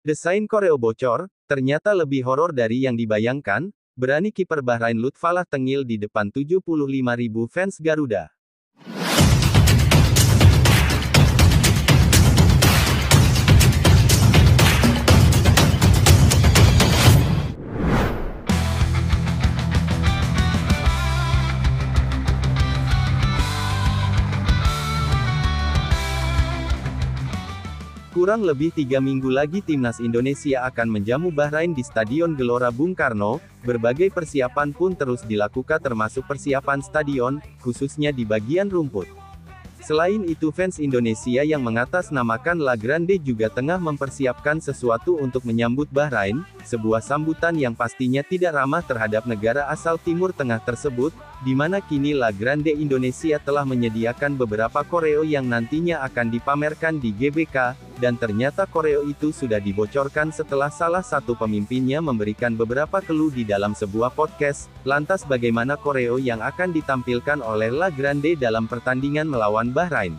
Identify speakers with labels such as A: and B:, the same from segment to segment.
A: Desain koreo bocor, ternyata lebih horor dari yang dibayangkan, berani kiper Bahrain Lutfalah tengil di depan 75.000 fans Garuda. Kurang lebih 3 minggu lagi timnas Indonesia akan menjamu Bahrain di Stadion Gelora Bung Karno, berbagai persiapan pun terus dilakukan termasuk persiapan stadion, khususnya di bagian rumput. Selain itu fans Indonesia yang mengatasnamakan La Grande juga tengah mempersiapkan sesuatu untuk menyambut Bahrain, sebuah sambutan yang pastinya tidak ramah terhadap negara asal Timur Tengah tersebut, di mana kini La Grande Indonesia telah menyediakan beberapa koreo yang nantinya akan dipamerkan di GBK, dan ternyata koreo itu sudah dibocorkan setelah salah satu pemimpinnya memberikan beberapa clue di dalam sebuah podcast. Lantas bagaimana koreo yang akan ditampilkan oleh La Grande dalam pertandingan melawan Bahrain?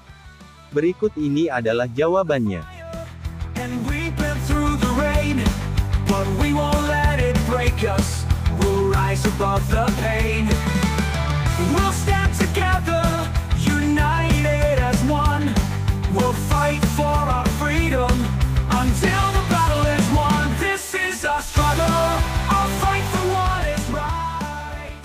A: Berikut ini adalah jawabannya.
B: And we've been through the rain, but we won't let it break us. We'll rise above the pain. We'll stand together, united as one. We'll fight for our freedom until the battle is won. This is our struggle, our fight for what is right.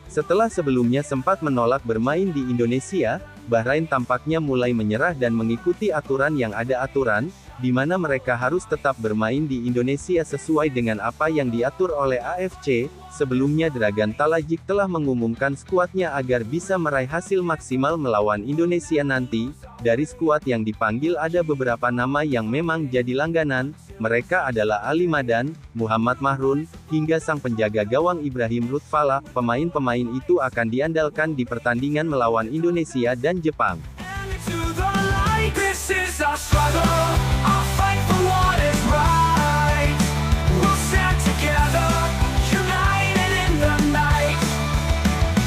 A: Setelah sebelumnya sempat menolak bermain di Indonesia, Bahrain tampaknya mulai menyerah dan mengikuti aturan yang ada aturan, di mana mereka harus tetap bermain di Indonesia sesuai dengan apa yang diatur oleh AFC. Sebelumnya Dragan Talajik telah mengumumkan skuadnya agar bisa meraih hasil maksimal melawan Indonesia nanti. Dari skuad yang dipanggil ada beberapa nama yang memang jadi langganan, mereka adalah Ali Madan, Muhammad Mahrun, hingga sang penjaga gawang Ibrahim Lutfalah. Pemain-pemain itu akan diandalkan di pertandingan melawan Indonesia dan Jepang.
B: And into the light, this is our struggle, our fight for what is right. We'll stand together, united in the night.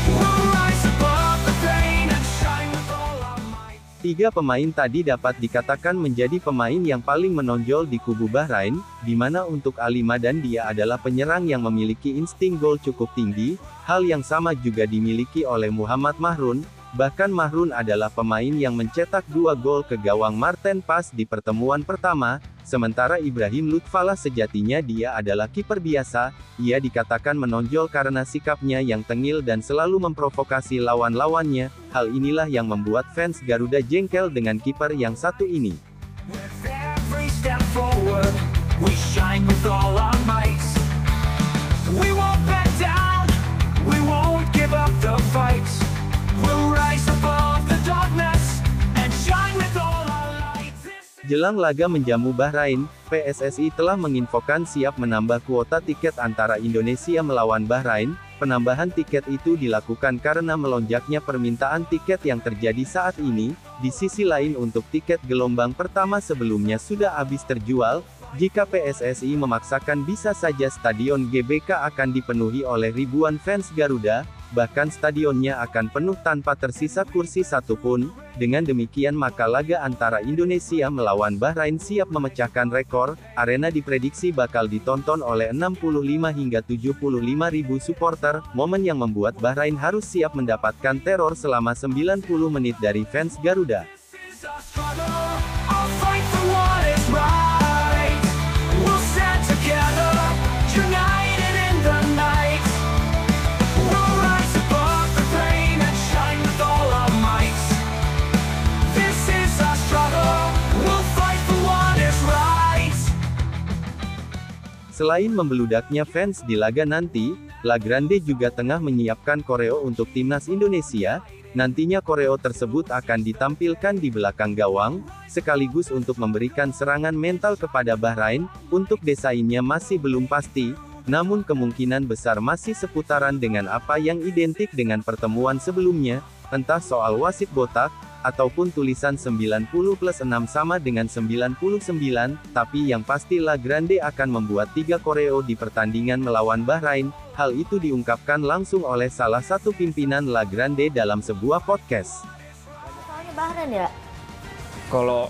B: We'll rise above the pain and shine with all our might.
A: 3 pemain tadi dapat dikatakan menjadi pemain yang paling menonjol di kubu Bahrain, di mana untuk Ali Madan dia adalah penyerang yang memiliki insting gol cukup tinggi, hal yang sama juga dimiliki oleh Muhammad Mahrun. Bahkan Mahrun adalah pemain yang mencetak 2 gol ke gawang Marten Pas di pertemuan pertama, sementara Ibrahim Lutfalah sejatinya dia adalah kiper biasa. Ia dikatakan menonjol karena sikapnya yang tengil dan selalu memprovokasi lawan-lawannya. Hal inilah yang membuat fans Garuda jengkel dengan kiper yang satu ini.
B: With every step forward, we shine with all our might. We won't back down, we won't give up the fight. We'll rise above the darkness and shine with all our light.
A: Jelang laga menjamu Bahrain, PSSI telah menginfokan siap menambah kuota tiket antara Indonesia melawan Bahrain. Penambahan tiket itu dilakukan karena melonjaknya permintaan tiket yang terjadi saat ini. Di sisi lain untuk tiket gelombang pertama sebelumnya sudah habis terjual. Jika PSSI memaksakan bisa saja stadion GBK akan dipenuhi oleh ribuan fans Garuda, bahkan stadionnya akan penuh tanpa tersisa kursi satupun. Dengan demikian maka laga antara Indonesia melawan Bahrain siap memecahkan rekor. Arena diprediksi bakal ditonton oleh 65 hingga 75 ribu supporter, momen yang membuat Bahrain harus siap mendapatkan teror selama 90 menit dari fans Garuda.
B: This is our struggle, our fight for what is right. We'll stand together, united in the night. We'll rise above the pain and shine with all our might. This is our struggle, we'll fight for what is right.
A: Selain membeludaknya fans di laga nanti, La Grande juga tengah menyiapkan koreo untuk timnas Indonesia. Nantinya koreo tersebut akan ditampilkan di belakang gawang, sekaligus untuk memberikan serangan mental kepada Bahrain. Untuk desainnya masih belum pasti, namun kemungkinan besar masih seputaran dengan apa yang identik dengan pertemuan sebelumnya, entah soal wasit botak, ataupun tulisan 90+6 sama dengan 99, tapi yang pasti La Grande akan membuat 3 koreo di pertandingan melawan Bahrain. Hal itu diungkapkan langsung oleh salah satu pimpinan La Grande dalam sebuah podcast.
C: Soalnya Bahrain ya?
D: Kalau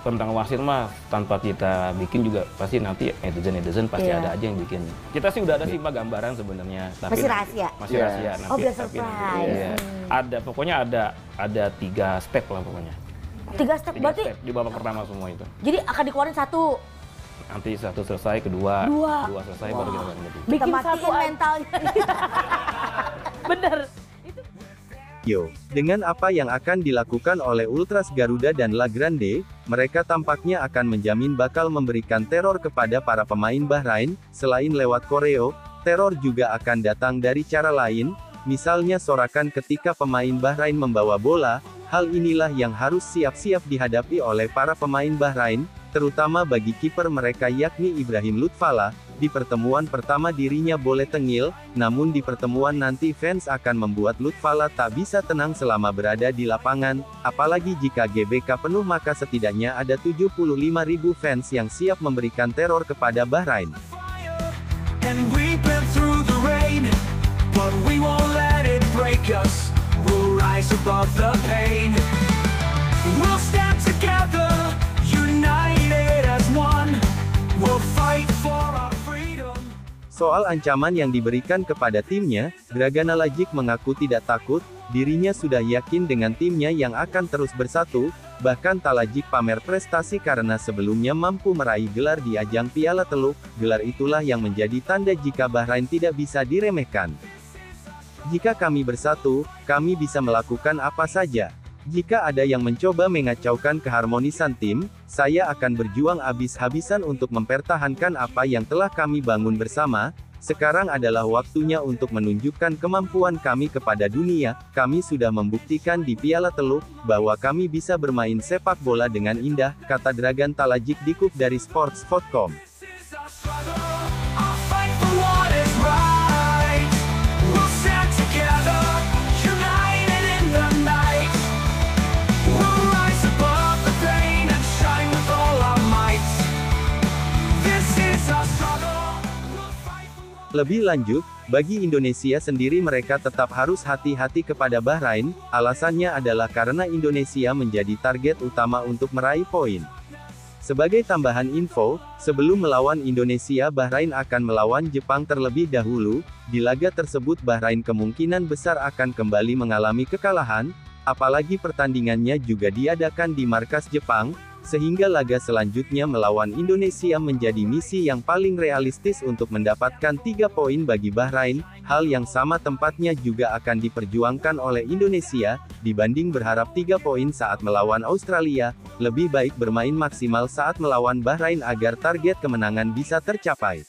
C: tentang wasit mah tanpa kita bikin juga pasti nanti netizen pasti
D: Iya.
C: ada aja yang bikin. Kita sih udah ada sih Pak gambaran sebenarnya. Tapi
D: Masih rahasia?
C: Masih
E: Iya.
C: rahasia.
D: Oh, biar
C: tapi
D: surprise.
C: iya. Ada pokoknya ada 3 step lah pokoknya.
D: 3 step
C: 3
D: berarti.
C: step di babak pertama semua itu.
D: Jadi akan dikeluarin 1.
C: Nanti 1 selesai, kedua, 2 selesai baru kita lanjut.
D: Bikin matiin mentalnya. Bener.
A: Yo, dengan apa yang akan dilakukan oleh Ultras Garuda dan La Grande, mereka tampaknya akan menjamin bakal memberikan teror kepada para pemain Bahrain. Selain lewat koreo, teror juga akan datang dari cara lain, misalnya sorakan ketika pemain Bahrain membawa bola. Hal inilah yang harus siap-siap dihadapi oleh para pemain Bahrain, terutama bagi kiper mereka yakni Ibrahim Lutfallah. Di pertemuan pertama dirinya boleh tengil, namun di pertemuan nanti fans akan membuat Lutfallah tak bisa tenang selama berada di lapangan, apalagi jika GBK penuh maka setidaknya ada 75.000 fans yang siap memberikan teror kepada Bahrain.
B: And we've been through the rain, but we won't let it break us. We'll rise above the pain. We'll stand together, united as one. We'll fight for our freedom.
A: Soal ancaman yang diberikan kepada timnya, Dragana Lajic mengaku tidak takut, dirinya sudah yakin dengan timnya yang akan terus bersatu, bahkan Talajic pamer prestasi karena sebelumnya mampu meraih gelar di ajang Piala Teluk, gelar itulah yang menjadi tanda jika Bahrain tidak bisa diremehkan. Jika kami bersatu, kami bisa melakukan apa saja. Jika ada yang mencoba mengacaukan keharmonisan tim, saya akan berjuang habis-habisan untuk mempertahankan apa yang telah kami bangun bersama. Sekarang adalah waktunya untuk menunjukkan kemampuan kami kepada dunia. Kami sudah membuktikan di Piala Teluk, bahwa kami bisa bermain sepak bola dengan indah, kata Dragan Talajic dikutip dari Sports.com.
B: This is our struggle, our fight for what is right. We'll stand together, united in the night. We'll rise above the pain and shine with all our might. This is our struggle, we'll fight for what.
A: Lebih lanjut, bagi Indonesia sendiri mereka tetap harus hati-hati kepada Bahrain, alasannya adalah karena Indonesia menjadi target utama untuk meraih poin. Sebagai tambahan info, sebelum melawan Indonesia Bahrain akan melawan Jepang terlebih dahulu, di laga tersebut Bahrain kemungkinan besar akan kembali mengalami kekalahan, apalagi pertandingannya juga diadakan di markas Jepang, sehingga laga selanjutnya melawan Indonesia menjadi misi yang paling realistis untuk mendapatkan 3 poin bagi Bahrain. Hal yang sama tempatnya juga akan diperjuangkan oleh Indonesia, dibanding berharap 3 poin saat melawan Australia, lebih baik bermain maksimal saat melawan Bahrain agar target kemenangan bisa tercapai.